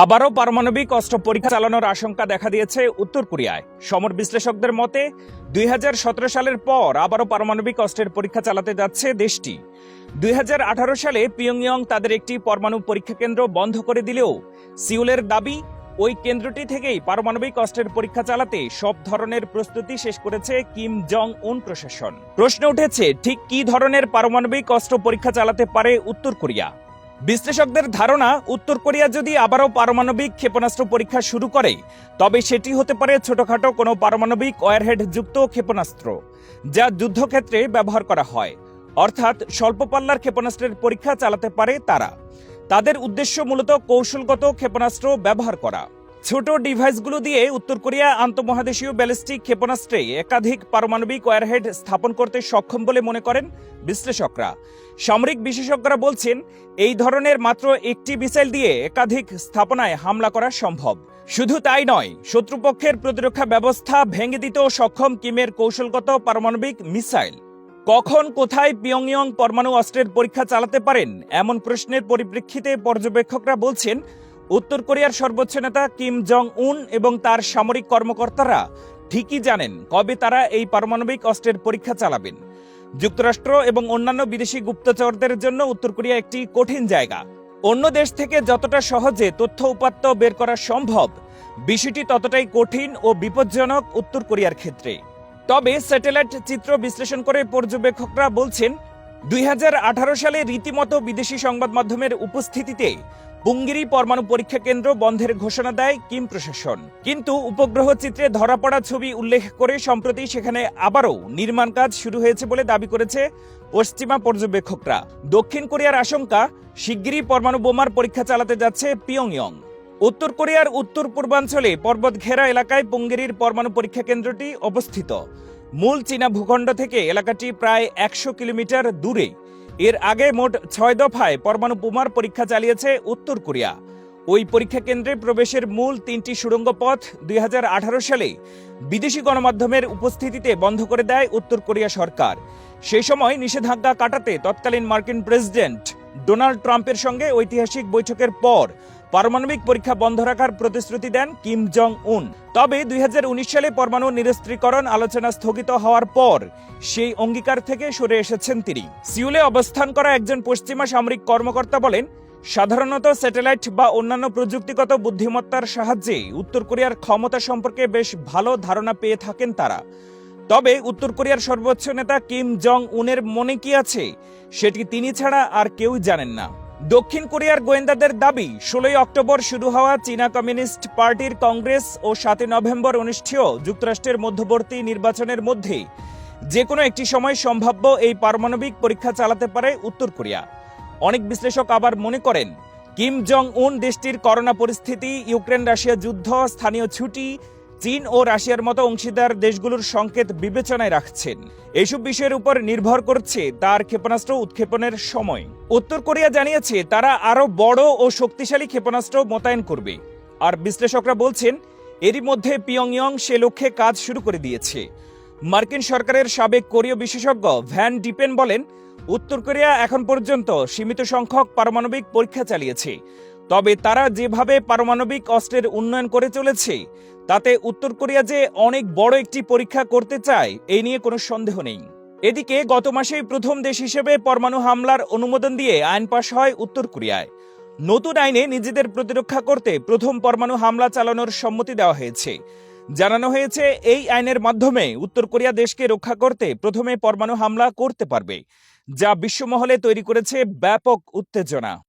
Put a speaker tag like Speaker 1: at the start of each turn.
Speaker 1: আবারও পারমাণবিক অস্ত্র পরীক্ষা চালানোর আশঙ্কা দেখা দিয়েছে উত্তর কোরিয়ায়। সমর বিশ্লেষকদের মতে ২০১৭ সালের পর আবারও পারমাণবিক অস্ত্রের পরীক্ষা চালাতে যাচ্ছে দেশটি। ২০১৮ সালে পিয়ংইয়ং তাদের একটি পরমাণু পরীক্ষা কেন্দ্র বন্ধ করে দিলেও সিউলের দাবি, ওই কেন্দ্রটি থেকেই পারমাণবিক অস্ত্রের পরীক্ষা চালাতে সব ধরনের প্রস্তুতি শেষ করেছে কিম জং উন প্রশাসন। প্রশ্ন উঠেছে, ঠিক কী ধরনের পারমাণবিক অস্ত্র পরীক্ষা চালাতে পারে উত্তর কোরিয়া? বিশ্লেষকদের ধারণা, উত্তর কোরিয়া যদি আবারও পারমাণবিক ক্ষেপণাস্ত্র পরীক্ষা শুরু করে, তবে সেটি হতে পারে ছোটখাটো কোনো পারমাণবিক ওয়ারহেড যুক্ত ক্ষেপণাস্ত্র, যা যুদ্ধক্ষেত্রে ব্যবহার করা হয়। অর্থাৎ স্বল্প পাল্লার ক্ষেপণাস্ত্রের পরীক্ষা চালাতে পারে তারা। তাদের উদ্দেশ্য মূলত কৌশলগত ক্ষেপণাস্ত্র ব্যবহার করা। ছোট ডিভাইসগুলো দিয়ে উত্তর কোরিয়া আন্তঃমহাদেশীয় ব্যালিস্টিক ক্ষেপণাস্ত্রে একাধিক পারমাণবিক ওয়ারহেড স্থাপন করতে সক্ষম বলে মনে করেন বিশ্লেষকরা। সামরিক বিশেষজ্ঞরা বলছেন, এই ধরনের মাত্র একটি মিসাইল দিয়ে একাধিক স্থাপনায় হামলা করা সম্ভব। শুধু তাই নয়, শত্রুপক্ষের প্রতিরক্ষা ব্যবস্থা ভেঙে দিতেও সক্ষম কিমের কৌশলগত পারমাণবিক মিসাইল। কখন কোথায় পিয়ংইয়ং পরমাণু অস্ত্রের পরীক্ষা চালাতে পারেন, এমন প্রশ্নের পরিপ্রেক্ষিতে পর্যবেক্ষকরা বলছেন, উত্তর কোরিয়ার সর্বোচ্চ নেতা কিম জং উন এবং তার সামরিক কর্মকর্তারা ঠিকই জানেন কবে তারা এই পারমাণবিক অস্ত্রের পরীক্ষা চালাবেন। যুক্তরাষ্ট্র এবং অন্যান্য বিদেশি গুপ্তচরদের জন্য উত্তর কোরিয়া একটি কঠিন জায়গা। অন্য দেশ থেকে যতটা সহজে তথ্য উপাত্ত বের করা সম্ভব, বিষয়টি ততটাই কঠিন ও বিপজ্জনক উত্তর কোরিয়ার ক্ষেত্রে। তবে স্যাটেলাইট চিত্র বিশ্লেষণ করে পর্যবেক্ষকরা বলছেন, ২০১৮ সালে রীতিমতো বিদেশি সংবাদ মাধ্যমের উপস্থিতিতে পুঙ্গিরি পরমাণু পরীক্ষা কেন্দ্র বন্ধের ঘোষণা দেয় কিম প্রশাসন। কিন্তু উপগ্রহ চিত্রে ধরা পড়া ছবি উল্লেখ করে সম্প্রতি সেখানে আবারও নির্মাণ কাজ শুরু হয়েছে বলে দাবি করেছে পশ্চিমা পর্যবেক্ষকরা। দক্ষিণ কোরিয়ার আশঙ্কা, শিগগিরই পরমাণু বোমার পরীক্ষা চালাতে যাচ্ছে পিয়ংইয়ং। উত্তর কোরিয়ার উত্তর পূর্বাঞ্চলে পর্বত ঘেরা এলাকায় পুঙ্গিরির পরমাণু পরীক্ষা কেন্দ্রটি অবস্থিত। মূল চীনা ভূখণ্ড থেকে এলাকাটি প্রায় ১০০ কিলোমিটার দূরে। এর আগে মোট ৬ দফায় পরমাণু বোমার পরীক্ষা চালিয়েছে উত্তর কোরিয়া। ওই পরীক্ষা কেন্দ্রে প্রবেশের মূল ৩টি সুড়ঙ্গ পথ ২০১৮ সালে বিদেশি গণমাধ্যমের উপস্থিতিতে বন্ধ করে দেয় উত্তর কোরিয়া সরকার। সেই সময় নিষেধাজ্ঞা কাটাতে তৎকালীন মার্কিন প্রেসিডেন্ট ডোনাল্ড ট্রাম্পের সঙ্গে ঐতিহাসিক বৈঠকের পর পারমাণবিক পরীক্ষা বন্ধ রাখার প্রতিশ্রুতি দেন কিম জং উন। তবে ২০১৯ সালে পরমাণু নিরস্ত্রীকরণ আলোচনা স্থগিত হওয়ার পর সেই অঙ্গীকার থেকে সরে এসেছেন তিনি। সিউলে অবস্থান করা একজন পশ্চিমা সামরিক কর্মকর্তা বলেন, সাধারণত স্যাটেলাইট বা অন্যান্য প্রযুক্তিগত বুদ্ধিমত্তার সাহায্যে উত্তর কোরিয়ার ক্ষমতা সম্পর্কে বেশ ভালো ধারণা পেয়ে থাকেন তারা। তবে উত্তর কোরিয়ার সর্বোচ্চ নেতা কিম জং উনের মনে কি আছে, সেটি তিনি ছাড়া আর কেউ জানেন না। দক্ষিণ কোরিয়ার গোয়েন্দাদের দাবি, ১৬ অক্টোবর শুরু হওয়া চীনা কমিউনিস্ট পার্টির কংগ্রেস ও ৭ নভেম্বর অনুষ্ঠেয় যুক্তরাষ্ট্রের মধ্যবর্তী নির্বাচনের মধ্যে যে কোনো একটি সময় সম্ভাব্য এই পারমাণবিক পরীক্ষা চালাতে পারে উত্তর কোরিয়া। অনেক বিশ্লেষক আবার মনে করেন, কিম জং উন দেশটির করোনা পরিস্থিতি, ইউক্রেন রাশিয়া যুদ্ধ, স্থানীয় ছুটি, চীন ও রাশিয়ার মতো অংশীদার দেশগুলোর সংকেত বিবেচনায় রাখছেন। এইসব বিষয়ের উপর নির্ভর করছে তার ক্ষেপণাস্ত্র উৎক্ষেপণের সময়। উত্তর কোরিয়া জানিয়েছে তারা আরও বড় ও শক্তিশালী ক্ষেপণাস্ত্র মোতায়েন করবে। আর বিশ্লেষকরা বলছেন, এরই মধ্যে পিয়ংইয়ং সে লক্ষ্যে কাজ শুরু করে দিয়েছে। মার্কিন সরকারের সাবেক কোরীয় বিশেষজ্ঞ ভ্যান ডিপেন বলেন, উত্তর কোরিয়া এখন পর্যন্ত সীমিত সংখ্যক পারমাণবিক পরীক্ষা চালিয়েছে। তবে তারা যেভাবে পারমাণবিক অস্ত্রের উন্নয়ন করে চলেছে, তাতে উত্তর কোরিয়া যে অনেক বড় একটি পরীক্ষা করতে চায়, এই নিয়ে কোনো সন্দেহ নেই। এদিকে গত মাসেই প্রথম দেশ হিসেবে পরমাণু হামলার অনুমোদন দিয়ে আইন পাশ হয় উত্তর কোরিয়ায়। নতুন আইনে নিজেদের প্রতিরক্ষা করতে প্রথম পরমাণু হামলা চালানোর সম্মতি দেওয়া হয়েছে। জানানো হয়েছে, এই আইনের মাধ্যমে উত্তর কোরিয়া দেশকে রক্ষা করতে প্রথমে পরমাণু হামলা করতে পারবে, যা বিশ্বমহলে তৈরি করেছে ব্যাপক উত্তেজনা।